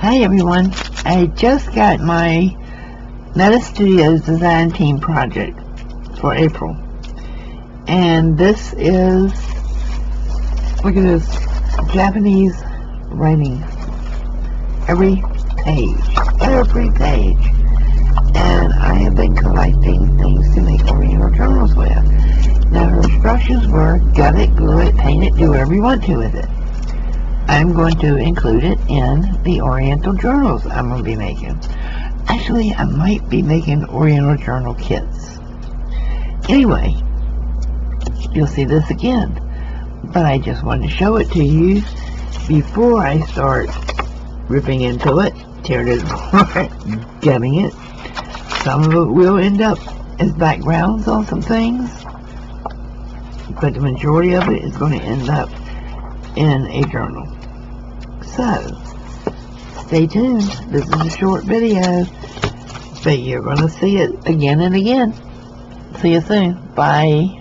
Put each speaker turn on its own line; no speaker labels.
Hi everyone, I just got my Metta Studios design team project for April, and this is, look at this, Japanese writing, every page, and I have been collecting things to make oriental journals with. Now her instructions were gut it, glue it, paint it, do whatever you want to with it. I'm going to include it in the Oriental journals I'm going to be making. Actually, I might be making Oriental journal kits. Anyway, you'll see this again. But I just wanted to show it to you before I start ripping into it, tearing it apart, gutting it. Some of it will end up as backgrounds on some things, but the majority of it is going to end up in a journal. So, stay tuned. This is a short video, but you're going to see it again and again. See you soon. Bye.